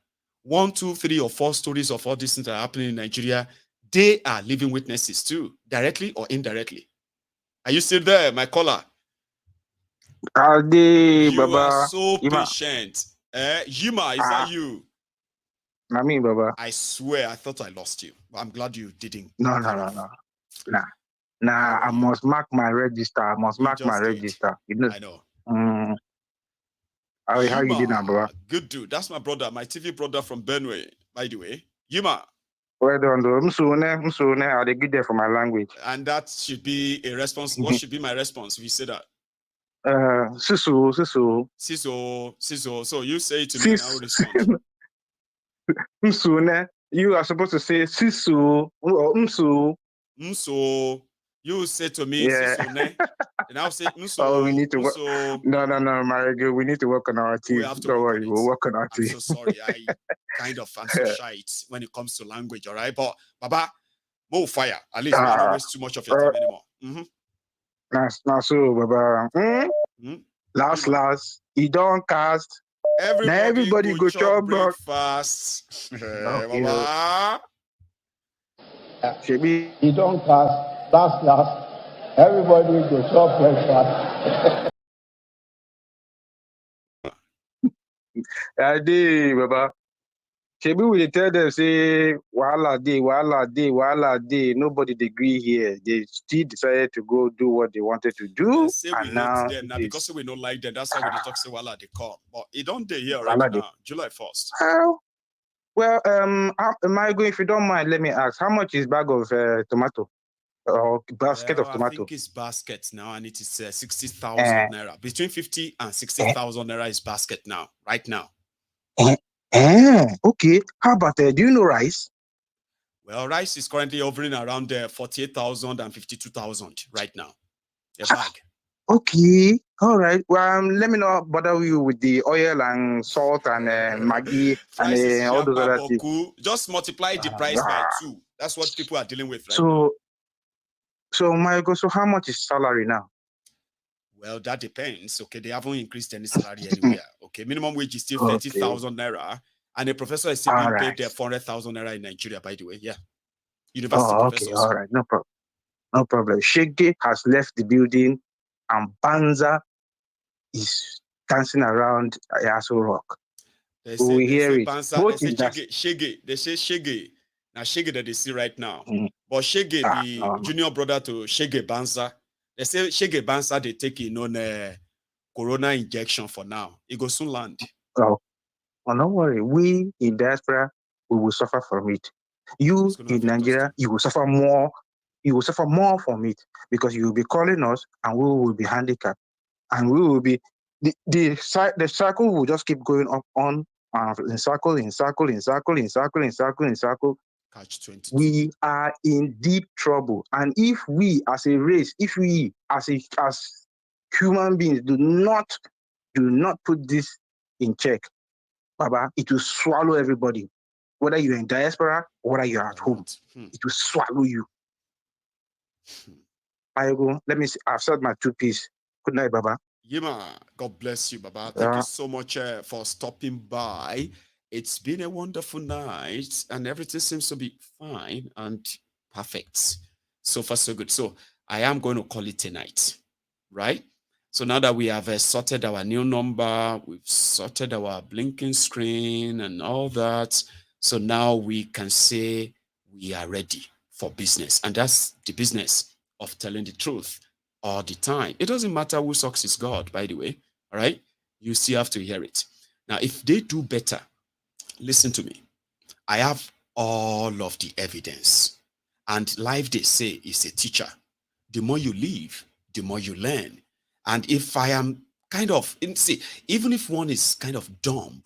1, 2, 3, or 4 stories of all these things that are happening in Nigeria, they are living witnesses too, directly or indirectly. Are you still there, my caller? You Baba. are so patient. Yima, is that you? I mean, Baba. I swear, I thought I lost you. But I'm glad you didn't. No. I must mark my register. I must mark my register. You know. I know. How you doing, bro? Good dude. That's my brother, my TV brother from Benue, by the way. Yima. Well done, though. Msune, are they good there for my language? And that should be a response. What should be my response if you say that? Sisu. So you say it to me and I will respond. Msune. You are supposed to say Sisu or Msu. Mso. You say to me, yeah. Sisune. And I'll say Mso. Oh, we need to work. No, Marigo. We need to work on our team. Don't worry, we'll work on our team. I'm so sorry. I'm so shy when it comes to language, all right? But Baba, more fire. At least we don't waste too much of your time anymore. Now so, Baba. Last. You don't cast. Everybody go chop breakfast. Baba. You don't cast. Last. Everybody go chop breakfast. I did, Baba. Shebi we tell them say wahala day. Nobody agree here. They still decided to go do what they wanted to do. Say we hate them now because we don't like them. That's why we talk say wahala they come. But it don't day here already now. July 1st. Well, Marigo, if you don't mind, let me ask, how much is bag of tomato or basket of tomato? I think it's basket now, and it is 60,000 naira. Between 50 and 60,000 naira is basket now, right now. Okay. How about do you know rice? Well, rice is currently hovering around 48,000 and 52,000 right now. A bag. Okay. All right. Well, let me not bother you with the oil and salt and Maggi and all those other things. Just multiply the price by 2. That's what people are dealing with right now. So, Michael, so how much is salary now? Well, that depends. Okay, they haven't increased any salary anywhere. Okay, minimum wage is still 30,000 naira, and a professor is still being paid 400,000 naira in Nigeria. By the way, yeah, university professors. Okay, all right, no problem, no problem. Shege has left the building, and Banza is dancing around Yasu Rock. They We say hear it. Banza, they say Shege. They say Shege. Now Shege that they see right now. But Shege be junior brother to Shege Banza. They say Shege Banza they take in on a corona injection for now. It goes soon land. Oh, don't worry. We in diaspora, we will suffer from it. You in Nigeria, you will suffer more. You will suffer more from it because you will be calling us, and we will be handicapped, and we will be the cycle will just keep going up on in circle. Catch 22. We are in deep trouble, and if we as a race, if we as human beings do not put this in check, Baba, it will swallow everybody. Whether you're in diaspora or whether you're at home, it will swallow you. I go. Let me see. I've said my 2 piece. Good night, Baba. Yima, God bless you, Baba. Thank you so much for stopping by. It's been a wonderful night, and everything seems to be fine and perfect. So far, so good. So I am going to call it a night, right? So now that we have sorted our new number, we've sorted our blinking screen and all that. So now we can say we are ready for business. And that's the business of telling the truth all the time. It doesn't matter who sucks is God, by the way. All right. You still have to hear it. Now, if they do better, listen to me. I have all of the evidence. And life, they say, is a teacher. The more you live, the more you learn. And if I am kind of, see, even if one is kind of dumb,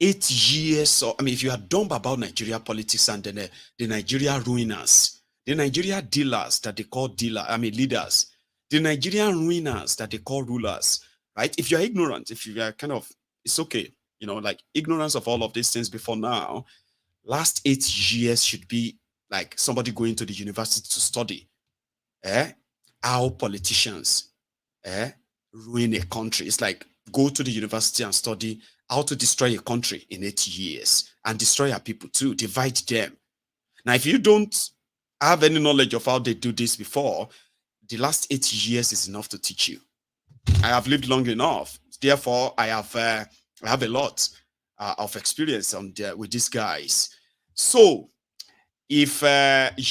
8 years, or I mean, if you are dumb about Nigeria politics and then the Nigeria ruiners, the Nigeria dealers that they call leaders, the Nigerian ruiners that they call rulers, right? If you're ignorant, if you are kind of, it's okay, like ignorance of all of these things before now, last 8 years should be like somebody going to the university to study, how politicians, ruin a country. It's like go to the university and study how to destroy a country in 8 years and destroy our people too, divide them. Now, if you don't have any knowledge of how they do this before, the last 8 years is enough to teach you. I have lived long enough. Therefore, I have a lot of experience with these guys. So, if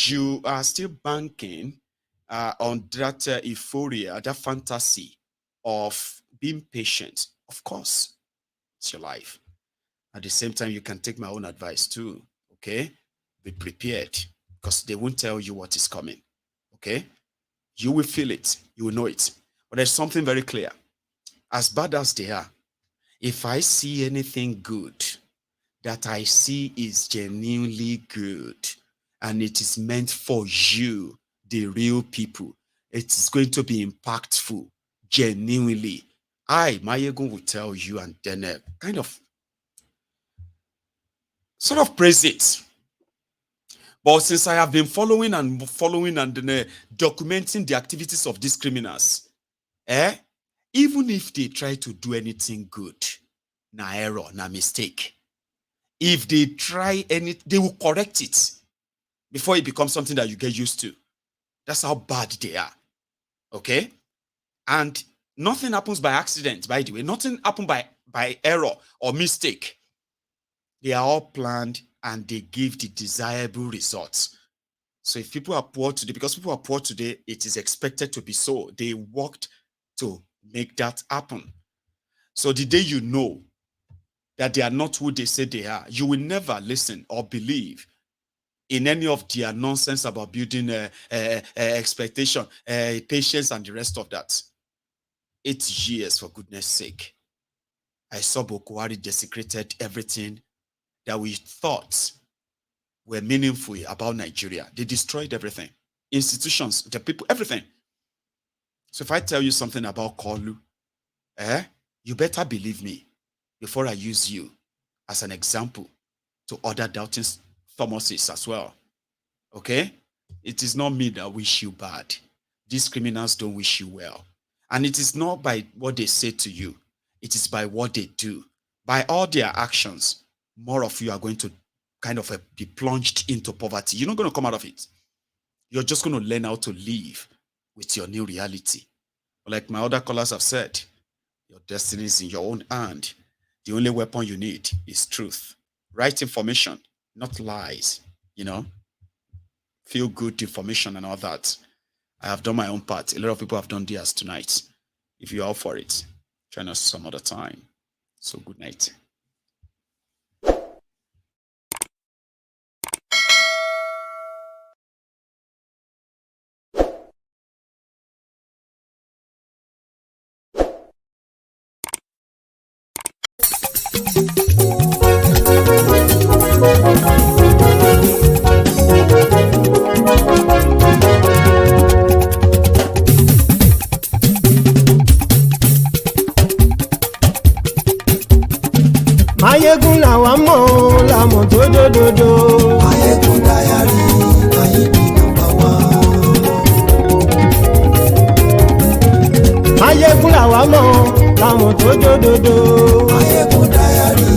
you are still banking on that euphoria, that fantasy of being patient, of course, it's your life. At the same time, you can take my own advice too, okay? Be prepared because they won't tell you what is coming, okay? You will feel it, you will know it. But there's something very clear. As bad as they are, if I see anything good that I see is genuinely good and it is meant for you, the real people, it is going to be impactful, genuinely. Mayegun, will tell you and then kind of sort of praise it. But since I have been following and then documenting the activities of these criminals, even if they try to do anything good, na error, na mistake. If they try they will correct it before it becomes something that you get used to. That's how bad they are. Okay? And nothing happens by accident, by the way. Nothing happened by error or mistake. They are all planned and they give the desirable results. So if people are poor today, because people are poor today, it is expected to be so. They worked to make that happen. So the day you know that they are not who they say they are, you will never listen or believe in any of their nonsense about building expectation, patience, and the rest of that. 8 years, for goodness sake. I saw Boko Haram desecrated everything that we thought were meaningful about Nigeria. They destroyed everything. Institutions, the people, everything. So if I tell you something about Kolu, you better believe me before I use you as an example to other doubting Thomases as well. Okay? It is not me that wish you bad. These criminals don't wish you well. And it is not by what they say to you. It is by what they do. By all their actions, more of you are going to kind of be plunged into poverty. You're not going to come out of it. You're just going to learn how to live with your new reality. Like my other callers have said, your destiny is in your own hand. The only weapon you need is truth. Right information, not lies, Feel good information and all that. I have done my own part. A lot of people have done theirs tonight. If you're up for it, join us some other time. So good night. Mayegun làwa mọ̀ làmọ̀ tó dòdòdò. Mayegun Diary, Mayegun number one. Mayegun làwa mọ̀ làmọ̀ tó dòdòdò. Mayegun Diary,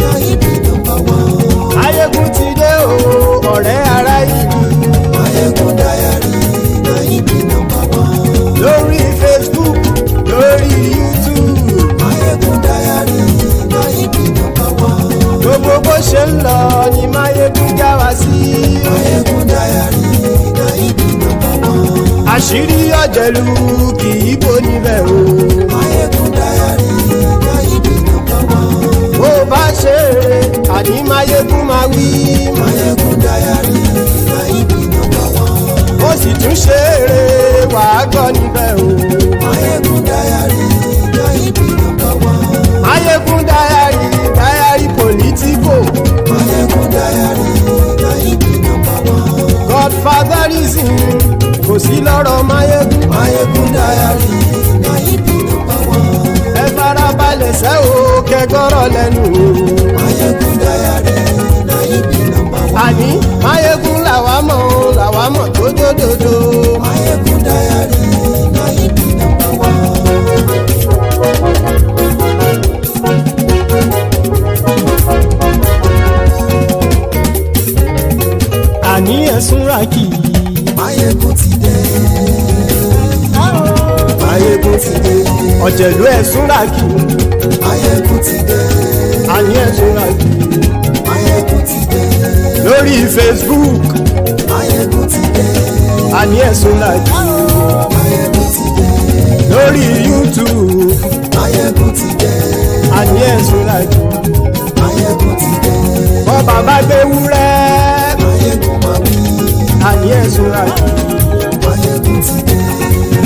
Mayegun number one. Mayegun ti dé o, ọ̀rẹ́ ará ìlú. Mayegun Diary, Mayegun number one. Lórí Facebook, lórí YouTube. Mayegun Diary, Mayegun number one. Gbogbo bó ṣe ń lọ ni Mayegun já wa sí. Mayegun Diary, Mayegun number one. Àṣírí ọ̀jẹ̀lú kì í bò níbẹ̀ o. Mayegun Diary, Mayegun number one. Bó bá ṣe eré, àní Mayegun máa wí. Mayegun Diary, Mayegun number one. Ó sì tún ṣe eré, wàá gbọ́ níbẹ̀ o. Mayegun Diary, Mayegun number one. Mayegun Diary, Diary Politico. Mayegun Diary, Mayegun number one. Godfatherism kò sí lọ́rọ̀ Mayegun. Mayegun Diary, Mayegun number one. Ẹ farabalẹ̀ sẹ́ o kẹgọ́rọ̀ lẹ́nu o. Mayegun Diary, Mayegun number one. Àní Mayegun làwa mọ̀ tó dòdòdò. Mayegun Diary, Mayegun number one. Àní ẹ̀sùn ràkì. Mayegun ti dé. Mayegun ti dé. Ọ̀jẹ̀lú ẹ̀sùn ràkì. Mayegun ti dé. Àní ẹ̀sùn ràkì. Mayegun ti dé. Lórí Facebook. Mayegun ti dé. Àní ẹ̀sùn ràkì. Mayegun ti dé. Lórí YouTube. Mayegun ti dé. Àní ẹ̀sùn ràkì. Mayegun ti dé. Bọ́ bàbá gbé wúrẹ́. Mayegun máa wí. Àní ẹ̀sùn ràkì. Mayegun ti dé.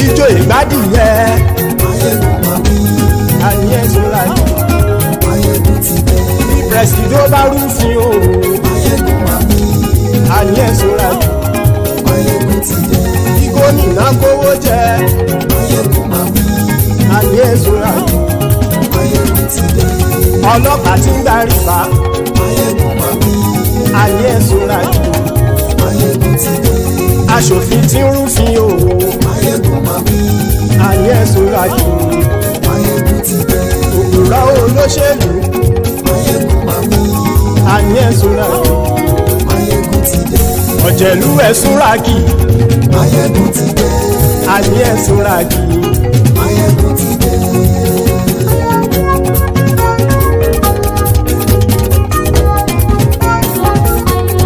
Ijó ìgbádìyẹ. Mayegun máa wí. Àní ẹ̀sùn ràkì. Mayegun ti dé. Bí pẹ̀sìdó bá rúfin o. Mayegun máa wí. Àní ẹ̀sùn ràkì. Mayegun ti dé. Bí gómìnà kówó jẹ. Mayegun máa wí. Àní ẹ̀sùn ràkì. Mayegun ti dé. Ọlọ́pàá tí ń gba rìbá. Mayegun máa wí. Àní ẹ̀sùn ràkì. Mayegun ti dé. Aṣòfin tí ń rúfin o. Mayegun máa wí. Àní ẹ̀sùn ràkì. Mayegun ti dé. Òpùrọ́ olóṣèlú. Mayegun máa wí. Àní ẹ̀sùn ràkì. Mayegun ti dé. Ọ̀jẹ̀lú ẹ̀sùn ràkì. Mayegun ti dé. Àní ẹ̀sùn ràkì. Mayegun ti dé.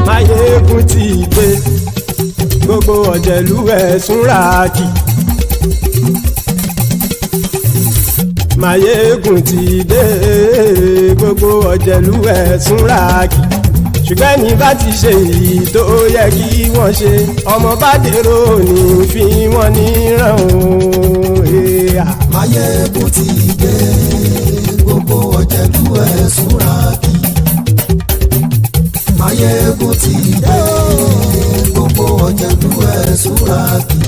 Mayegun ti dé. Gbogbo ọ̀jẹ̀lú ẹ̀sùn ràkì. Mayegun ti dé. Gbogbo ọ̀jẹ̀lú ẹ̀sùn ràkì. Ṣùgbọ́n ní bá ti ṣe èyí tó yẹ kí wọ́n ṣe, ọmọ bá dèrò ní fi wọ́n níran o. Mayegun ti dé. Gbogbo ọ̀jẹ̀lú ẹ̀sùn ràkì. Mayegun ti dé. Gbogbo ọ̀jẹ̀lú ẹ̀sùn ràkì.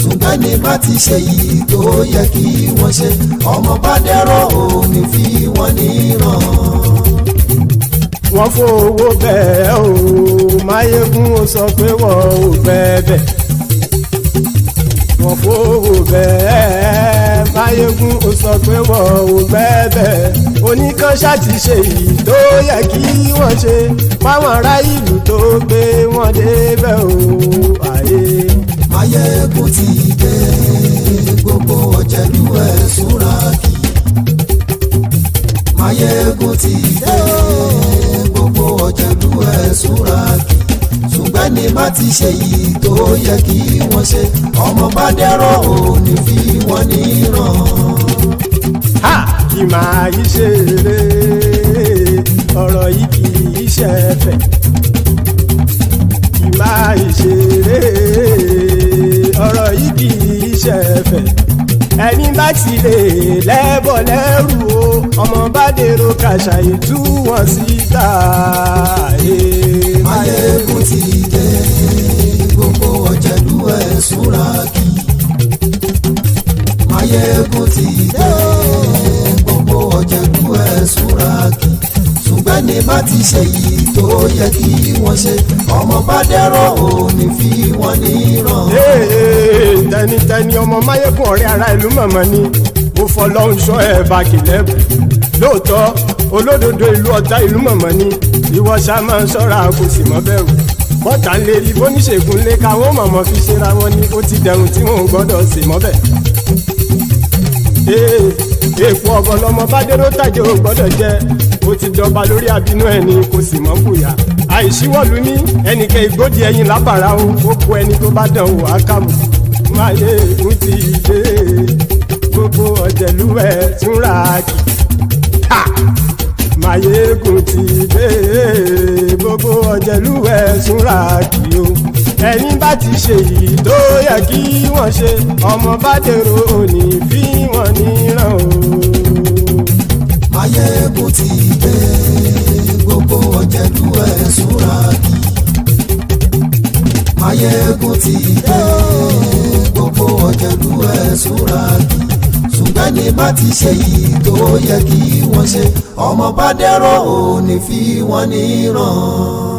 Ṣùgbọ́n ní bá ti ṣe èyí tó yẹ kí wọ́n ṣe, ọmọ bá dèrò ní fi wọ́n níran. Wọ́n fowó bẹ́ẹ̀ o, Mayegun ó sọ pé wọ́n ò fẹ́ bẹ̀. wọ́n fowó bẹ́ẹ̀ Máyégún ó sọ pé wọ́n ò gbẹ́bẹ̀ oníkan ṣáàtì ṣe èyí tó yẹ kí wọ́n ṣe fáwọn ará ìlú tó gbé wọn débẹ̀ o àyè. Máyégún ti dé gbogbo ọ̀jẹ̀lú ẹ̀ súnra kì. Máyégún ti dé gbogbo ọ̀jẹ̀lú ẹ̀ súnra kì. Ṣùgbọ́n ní bá ti ṣe yìí tó yẹ kí wọ́n ṣe ọmọ bá dẹ́rọ̀ ò ní fi wọ́n níran. Kì máa yí ṣeré ọ̀rọ̀ yìí kì í ṣẹ̀fẹ̀ kì máa yí ṣeré ọ̀rọ̀ yìí kì í ṣẹ̀fẹ̀ ẹni bá ti lè lẹ́bọ̀ lẹ́rù o ọmọ bá dèrò kàṣàyè tú wọn síta. Máyégún ti dé gbogbo ọ̀jẹ̀lú ẹ̀ súnra kì. Máyégún ti dé gbogbo ọ̀jẹ̀lú ẹ̀ súnra kì. Ṣùgbọ́n ní bá ti ṣe yìí tó yẹ kí wọ́n ṣe ọmọ bá dẹ́rọ̀ ò ní fi wọ́n níran. tẹnitẹni ọmọ Máyégún ọ̀rẹ́ ara ìlú mọ̀mọ́ ni mo fọlọ́hún ṣọ́ ẹ̀ bá kìlẹ́bù lóòótọ́ olódodo ìlú ọ̀tá ìlú mọ̀mọ́ ni ìwọ ṣá máa ń ṣọ́ra kò sì mọ́ bẹ̀rù bọ́tà ń lè rí bóníṣègùn lé káwọn mọ̀mọ́ fi ṣera wọn ni ó ti dẹrùn tí wọn ò gbọ́dọ̀ sì mọ́ bẹ̀. èèpo ọ̀bọ̀ lọmọ bá dérò tàjẹ́ ò gbọ́dọ̀ jẹ́ ó ti dọba lórí àbínú ẹni kò sì mọ́ bùyà àìsíwọ́lú ní ẹnìkẹ́ ìgbódì ẹyin lábàrá o ó kó ẹni tó bá dán o àkàmù. Máyégún ti dé gbogbo ọ̀jẹ̀lú ẹ̀ túnra kì. Máyégún ti dé gbogbo ọ̀jẹ̀lú ẹ̀ túnra kì o ẹni bá ti ṣe yìí tó yẹ kí wọ́n ṣe ọmọ bá dèrò òní fi wọ́n níran o. Máyégún ti dé gbogbo ọ̀jẹ̀lú ẹ̀ súnra kì. Máyégún ti dé gbogbo ọ̀jẹ̀lú ẹ̀ súnra kì. Ṣùgbọ́n ní bá ti ṣe yìí tó yẹ kí wọ́n ṣe ọmọ bá dẹ́rọ̀ ò ní fi wọ́n níran.